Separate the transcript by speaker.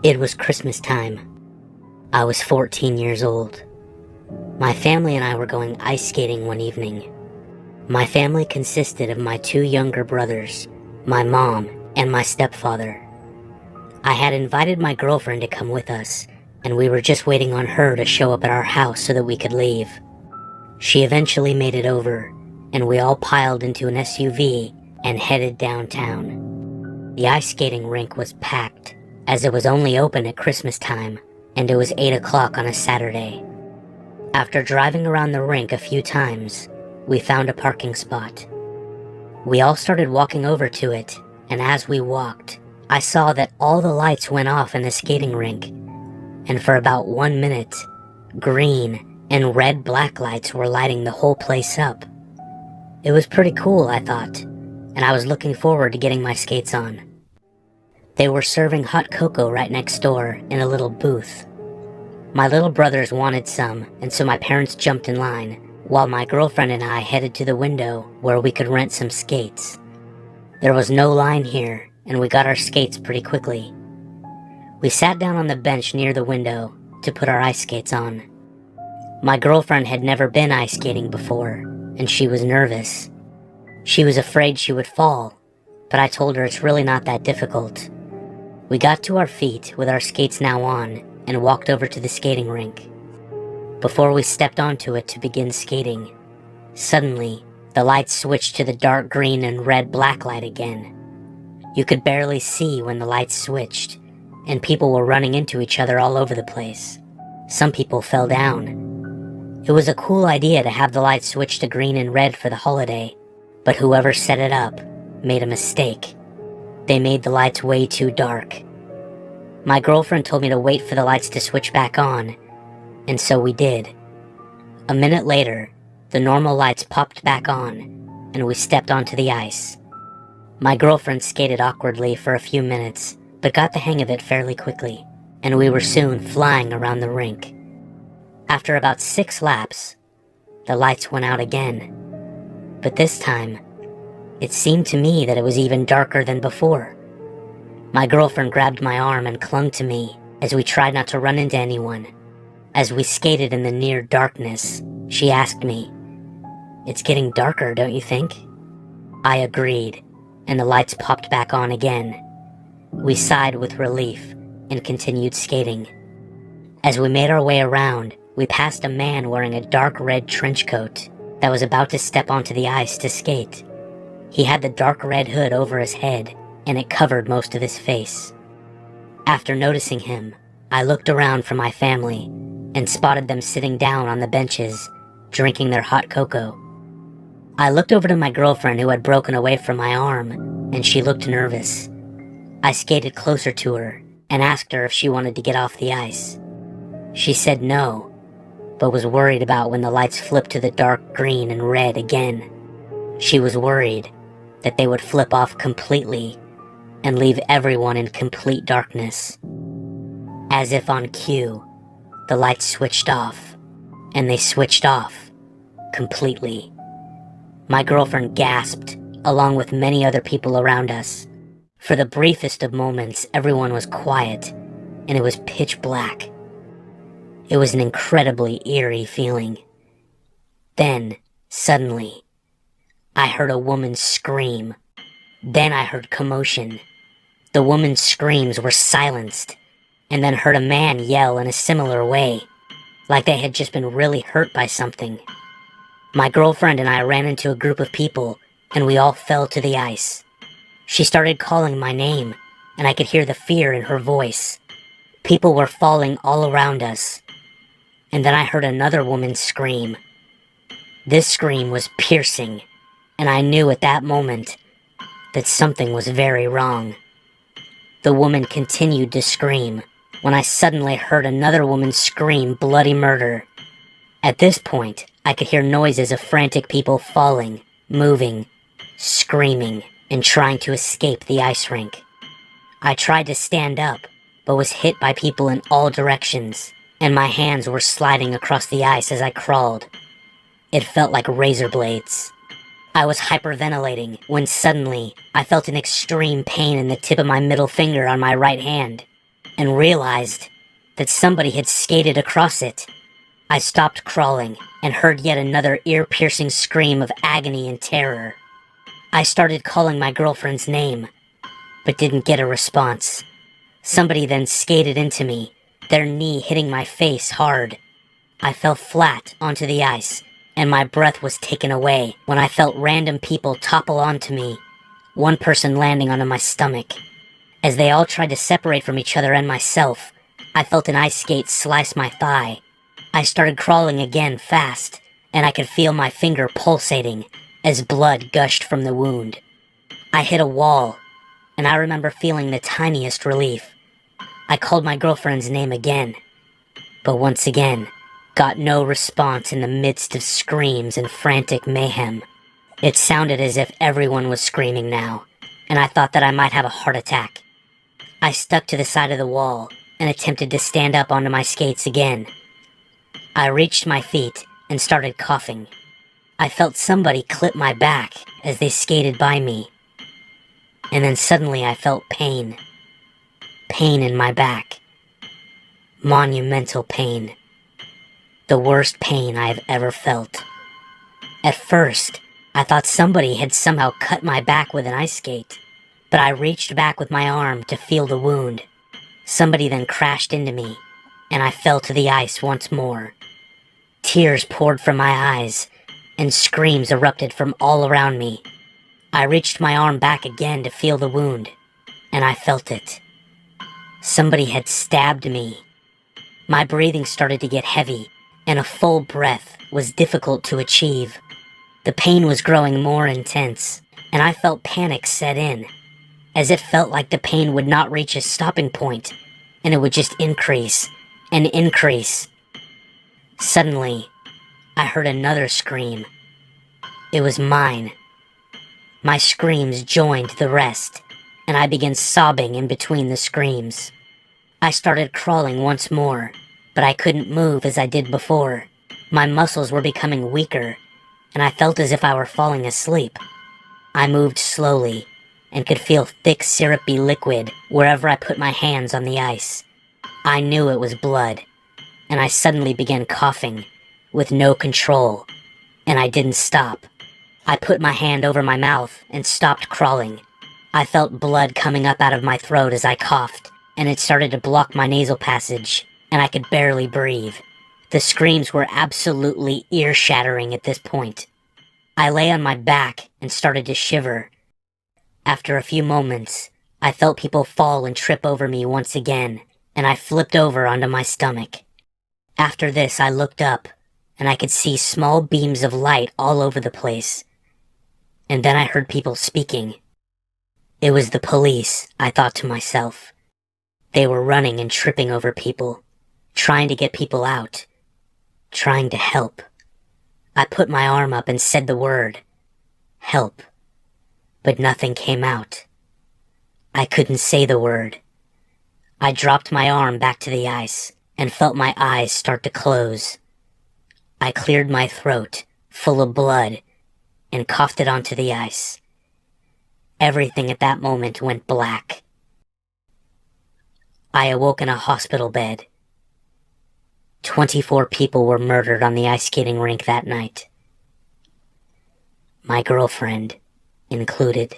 Speaker 1: It was Christmas time. I was 14 years old. My family and I were going ice skating one evening. My family consisted of my two younger brothers, my mom, and my stepfather. I had invited my girlfriend to come with us, and we were just waiting on her to show up at our house so that we could leave. She eventually made it over, and we all piled into an SUV and headed downtown. The ice skating rink was packed, as it was only open at Christmas time, and it was 8 o'clock on a Saturday. After driving around the rink a few times, we found a parking spot. We all started walking over to it, and as we walked, I saw that all the lights went off in the skating rink, and for about 1 minute, green and red black lights were lighting the whole place up. It was pretty cool, I thought, and I was looking forward to getting my skates on. They were serving hot cocoa right next door in a little booth. My little brothers wanted some, and so my parents jumped in line, while my girlfriend and I headed to the window where we could rent some skates. There was no line here, and we got our skates pretty quickly. We sat down on the bench near the window to put our ice skates on. My girlfriend had never been ice skating before, and she was nervous. She was afraid she would fall, but I told her it's really not that difficult. We got to our feet with our skates now on and walked over to the skating rink. Before we stepped onto it to begin skating, suddenly the lights switched to the dark green and red black light again. You could barely see when the lights switched, and people were running into each other all over the place. Some people fell down. It was a cool idea to have the lights switch to green and red for the holiday, but whoever set it up made a mistake. They made the lights way too dark. My girlfriend told me to wait for the lights to switch back on, and so we did. A minute later, the normal lights popped back on, and we stepped onto the ice. My girlfriend skated awkwardly for a few minutes, but got the hang of it fairly quickly, and we were soon flying around the rink. After about 6 laps, the lights went out again, but this time, it seemed to me that it was even darker than before. My girlfriend grabbed my arm and clung to me as we tried not to run into anyone. As we skated in the near darkness, she asked me, "It's getting darker, don't you think?" I agreed, and the lights popped back on again. We sighed with relief and continued skating. As we made our way around, we passed a man wearing a dark red trench coat that was about to step onto the ice to skate. He had the dark red hood over his head, and it covered most of his face. After noticing him, I looked around for my family and spotted them sitting down on the benches, drinking their hot cocoa. I looked over to my girlfriend who had broken away from my arm, and she looked nervous. I skated closer to her and asked her if she wanted to get off the ice. She said no, but was worried about when the lights flipped to the dark green and red again. She was worried that they would flip off completely and leave everyone in complete darkness. As if on cue, the lights switched off, and they switched off completely. My girlfriend gasped, along with many other people around us. For the briefest of moments, everyone was quiet, and it was pitch black. It was an incredibly eerie feeling. Then, suddenly, I heard a woman scream. Then I heard commotion. The woman's screams were silenced, and then heard a man yell in a similar way, like they had just been really hurt by something. My girlfriend and I ran into a group of people, and we all fell to the ice. She started calling my name, and I could hear the fear in her voice. People were falling all around us, and then I heard another woman scream. This scream was piercing, and I knew at that moment that something was very wrong. The woman continued to scream when I suddenly heard another woman scream bloody murder. At this point, I could hear noises of frantic people falling, moving, screaming, and trying to escape the ice rink. I tried to stand up, but was hit by people in all directions, and my hands were sliding across the ice as I crawled. It felt like razor blades. I was hyperventilating when suddenly I felt an extreme pain in the tip of my middle finger on my right hand. and realized that somebody had skated across it. I stopped crawling and heard yet another ear-piercing scream of agony and terror. I started calling my girlfriend's name, but didn't get a response. Somebody then skated into me, their knee hitting my face hard. I fell flat onto the ice, and my breath was taken away when I felt random people topple onto me, one person landing onto my stomach. As they all tried to separate from each other and myself, I felt an ice skate slice my thigh. I started crawling again fast, and I could feel my finger pulsating as blood gushed from the wound. I hit a wall, and I remember feeling the tiniest relief. I called my girlfriend's name again, but once again, got no response in the midst of screams and frantic mayhem. It sounded as if everyone was screaming now, and I thought that I might have a heart attack. I stuck to the side of the wall and attempted to stand up onto my skates again. I reached my feet and started coughing. I felt somebody clip my back as they skated by me. And then suddenly I felt pain. Pain in my back. Monumental pain. The worst pain I have ever felt. At first, I thought somebody had somehow cut my back with an ice skate, but I reached back with my arm to feel the wound. Somebody then crashed into me, and I fell to the ice once more. Tears poured from my eyes, and screams erupted from all around me. I reached my arm back again to feel the wound, and I felt it. Somebody had stabbed me. My breathing started to get heavy, and a full breath was difficult to achieve. The pain was growing more intense, and I felt panic set in, as it felt like the pain would not reach a stopping point, and it would just increase and increase. Suddenly, I heard another scream. It was mine. My screams joined the rest, and I began sobbing in between the screams. I started crawling once more, but I couldn't move as I did before. My muscles were becoming weaker, and I felt as if I were falling asleep. I moved slowly, and could feel thick syrupy liquid wherever I put my hands on the ice. I knew it was blood, and I suddenly began coughing, with no control, and I didn't stop. I put my hand over my mouth and stopped crawling. I felt blood coming up out of my throat as I coughed, and it started to block my nasal passage, and I could barely breathe. The screams were absolutely ear-shattering at this point. I lay on my back and started to shiver. After a few moments, I felt people fall and trip over me once again, and I flipped over onto my stomach. After this, I looked up, and I could see small beams of light all over the place. And then I heard people speaking. It was the police, I thought to myself. They were running and tripping over people, trying to get people out, trying to help. I put my arm up and said the word, help, but nothing came out. I couldn't say the word. I dropped my arm back to the ice and felt my eyes start to close. I cleared my throat, full of blood, and coughed it onto the ice. Everything at that moment went black. I awoke in a hospital bed. 24 people were murdered on the ice skating rink that night. My girlfriend included.